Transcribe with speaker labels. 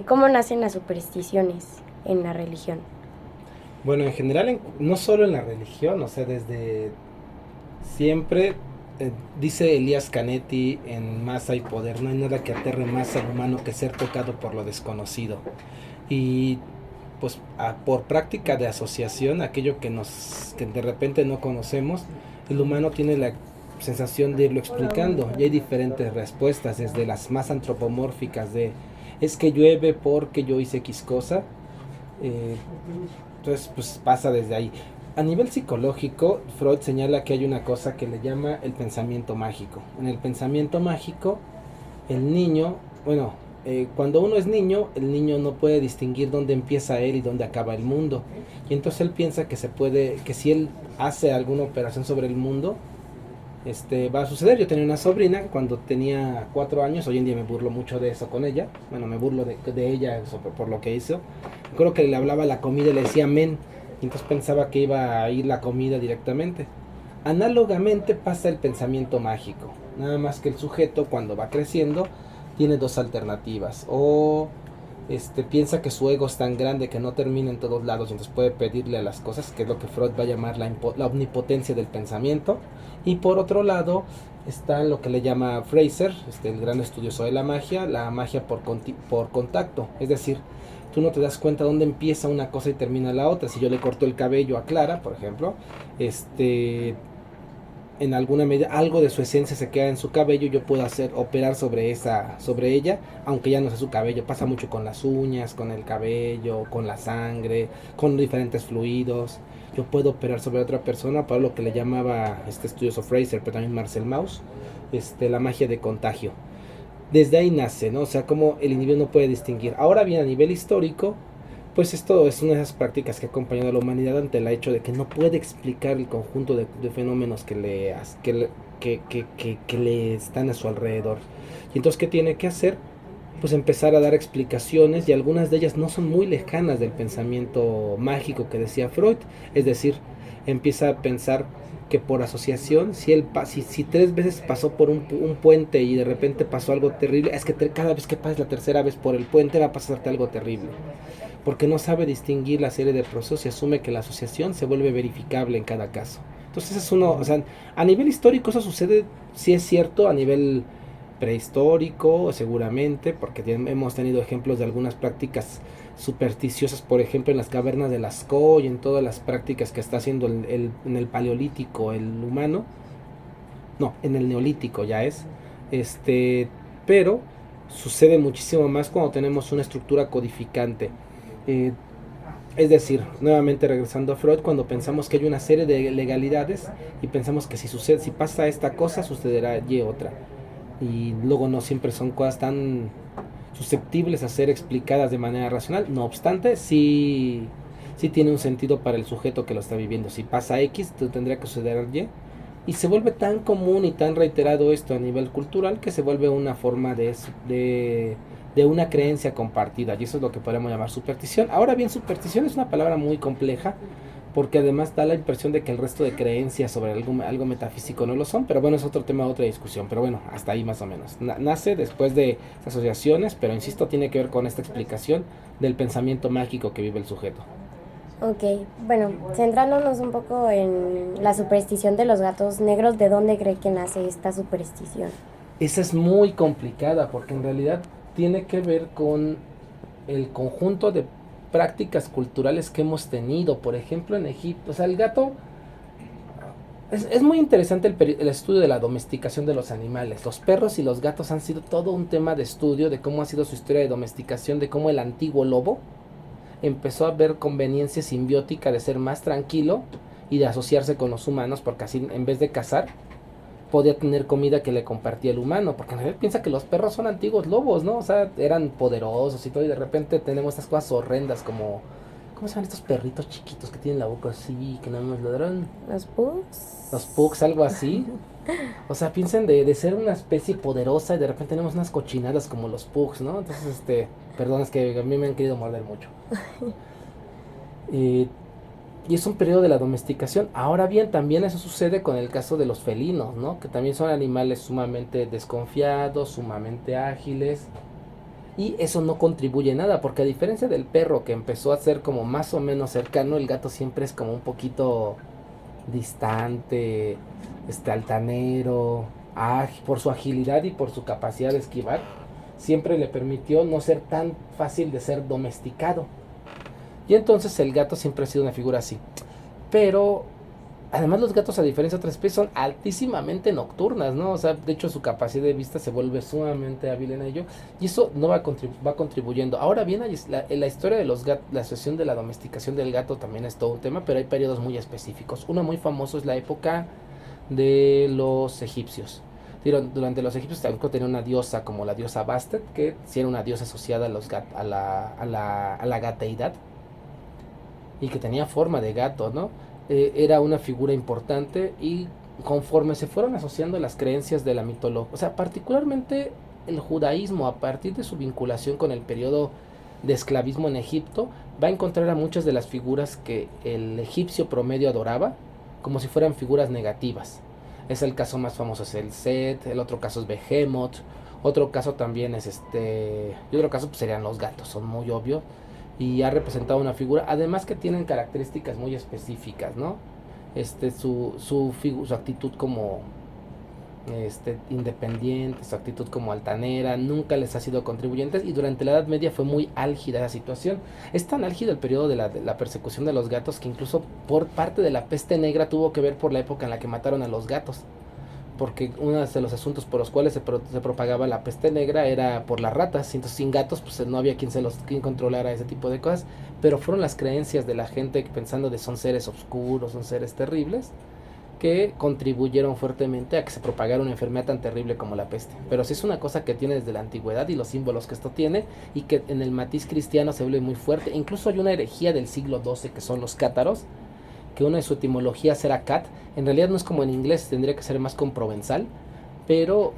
Speaker 1: ¿Cómo nacen las supersticiones en la religión?
Speaker 2: Bueno, en general, no solo en la religión, o sea, desde siempre, dice Elías Canetti en Más hay poder, no hay nada que aterre más al humano que ser tocado por lo desconocido. Y pues por práctica de asociación, aquello que de repente no conocemos, el humano tiene la sensación de irlo explicando y hay diferentes respuestas, desde las más antropomórficas de es que llueve porque yo hice X cosa. eh, entonces pues pasa desde ahí. A nivel psicológico, Freud señala que hay una cosa que le llama el pensamiento mágico. En el pensamiento mágico, el niño, bueno, cuando uno es niño, el niño no puede distinguir dónde empieza él y dónde acaba el mundo. Y entonces él piensa que se puede, que si él hace alguna operación sobre el mundo, va a suceder. Yo tenía una sobrina cuando tenía 4 años, hoy en día me burlo mucho de eso con ella. Bueno, me burlo de ella por lo que hizo. Creo que le hablaba la comida y le decía men, y entonces pensaba que iba a ir la comida directamente. Análogamente pasa el pensamiento mágico, nada más que el sujeto cuando va creciendo tiene dos alternativas: o piensa que su ego es tan grande que no termina en todos lados y entonces puede pedirle a las cosas, que es lo que Freud va a llamar la omnipotencia del pensamiento. Y por otro lado está lo que le llama Fraser, el gran estudioso de la magia por contacto, es decir, tú no te das cuenta dónde empieza una cosa y termina la otra. Si yo le corto el cabello a Clara, por ejemplo, en alguna medida algo de su esencia se queda en su cabello, yo puedo operar sobre ella, aunque ya no sea su cabello. Pasa mucho con las uñas, con el cabello, con la sangre, con diferentes fluidos. Yo puedo operar sobre otra persona para lo que le llamaba este estudioso Fraser, pero también Marcel Mauss, la magia de contagio. Desde ahí nace, ¿no? O sea, como el individuo no puede distinguir. Ahora bien, a nivel histórico, pues esto es una de esas prácticas que ha acompañado a la humanidad ante el hecho de que no puede explicar el conjunto de fenómenos que le están a su alrededor. Y entonces, ¿qué tiene que hacer? Pues empezar a dar explicaciones, y algunas de ellas no son muy lejanas del pensamiento mágico que decía Freud. Es decir, empieza a pensar que por asociación, si 3 veces pasó por un puente y de repente pasó algo terrible, es que cada vez que pases la tercera vez por el puente va a pasarte algo terrible, porque no sabe distinguir la serie de procesos y asume que la asociación se vuelve verificable en cada caso. Entonces es uno, o sea, a nivel histórico eso sucede, sí es cierto, a nivel prehistórico seguramente, porque hemos tenido ejemplos de algunas prácticas supersticiosas, por ejemplo en las cavernas de Lascaux y en todas las prácticas que está haciendo en el paleolítico el humano, no, en el neolítico ya es, este, pero sucede muchísimo más cuando tenemos una estructura codificante. Eh, es decir, nuevamente regresando a Freud, cuando pensamos que hay una serie de legalidades y pensamos que si pasa esta cosa, sucederá Y otra. Y luego no siempre son cosas tan susceptibles a ser explicadas de manera racional. No obstante, sí tiene un sentido para el sujeto que lo está viviendo. Si pasa X, tendría que suceder Y. Y se vuelve tan común y tan reiterado esto a nivel cultural que se vuelve una forma de una creencia compartida. Y eso es lo que podemos llamar superstición. Ahora bien, superstición es una palabra muy compleja, porque además da la impresión de que el resto de creencias sobre algo metafísico no lo son, pero bueno, es otro tema, otra discusión, pero bueno, hasta ahí más o menos. Nace después de asociaciones, pero insisto, tiene que ver con esta explicación del pensamiento mágico que vive el sujeto.
Speaker 1: Ok, bueno, centrándonos un poco en la superstición de los gatos negros, ¿de dónde cree que nace esta superstición?
Speaker 2: Esa es muy complicada, porque en realidad tiene que ver con el conjunto de prácticas culturales que hemos tenido. Por ejemplo, en Egipto, o sea, el gato es muy interesante el estudio de la domesticación de los animales. Los perros y los gatos han sido todo un tema de estudio de cómo ha sido su historia de domesticación, de cómo el antiguo lobo empezó a ver conveniencia simbiótica de ser más tranquilo y de asociarse con los humanos, porque así en vez de cazar podía tener comida que le compartía el humano, porque en realidad piensa que los perros son antiguos lobos, ¿no? O sea, eran poderosos y todo, y de repente tenemos estas cosas horrendas como, ¿cómo se llaman estos perritos chiquitos que tienen la boca así, que nada más ladran?
Speaker 1: ¿Los pugs?
Speaker 2: Los pugs, algo así. O sea, piensen de ser una especie poderosa y de repente tenemos unas cochinadas como los pugs, ¿no? Entonces, perdón, es que a mí me han querido morder mucho. Eh, y es un periodo de la domesticación. Ahora bien, también eso sucede con el caso de los felinos, ¿no? Que también son animales sumamente desconfiados, sumamente ágiles. Y eso no contribuye nada, porque a diferencia del perro que empezó a ser como más o menos cercano, el gato siempre es como un poquito distante, altanero, por su agilidad y por su capacidad de esquivar, siempre le permitió no ser tan fácil de ser domesticado. Y entonces el gato siempre ha sido una figura así. Pero además los gatos, a diferencia de otras especies, son altísimamente nocturnas, ¿no? O sea, de hecho su capacidad de vista se vuelve sumamente hábil en ello. Y eso no va contribuyendo. Ahora bien, la historia de los gatos, la asociación de la domesticación del gato también es todo un tema, pero hay periodos muy específicos. Uno muy famoso es la época de los egipcios. Durante los egipcios también tenía una diosa como la diosa Bastet, que sí era una diosa asociada a la gateidad y que tenía forma de gato, ¿no? Era una figura importante y conforme se fueron asociando las creencias de la mitología, o sea, particularmente el judaísmo, a partir de su vinculación con el periodo de esclavismo en Egipto, va a encontrar a muchas de las figuras que el egipcio promedio adoraba como si fueran figuras negativas. Es el caso más famoso, es el Set, el otro caso es Behemoth, otro caso también es y otro caso pues serían los gatos, son muy obvios y ha representado una figura, además que tienen características muy específicas, ¿no? Su actitud como independiente, su actitud como altanera, nunca les ha sido contribuyentes y durante la Edad Media fue muy álgida la situación. Es tan álgido el periodo de la persecución de los gatos que incluso por parte de la peste negra tuvo que ver por la época en la que mataron a los gatos, porque uno de los asuntos por los cuales se propagaba la peste negra era por las ratas, entonces sin gatos pues no había quien controlara ese tipo de cosas, pero fueron las creencias de la gente pensando de son seres oscuros, son seres terribles, que contribuyeron fuertemente a que se propagara una enfermedad tan terrible como la peste. Pero sí es una cosa que tiene desde la antigüedad y los símbolos que esto tiene, y que en el matiz cristiano se vuelve muy fuerte. Incluso hay una herejía del siglo XII que son los cátaros, que una de su etimología será cat, en realidad no es como en inglés, tendría que ser más con provenzal, pero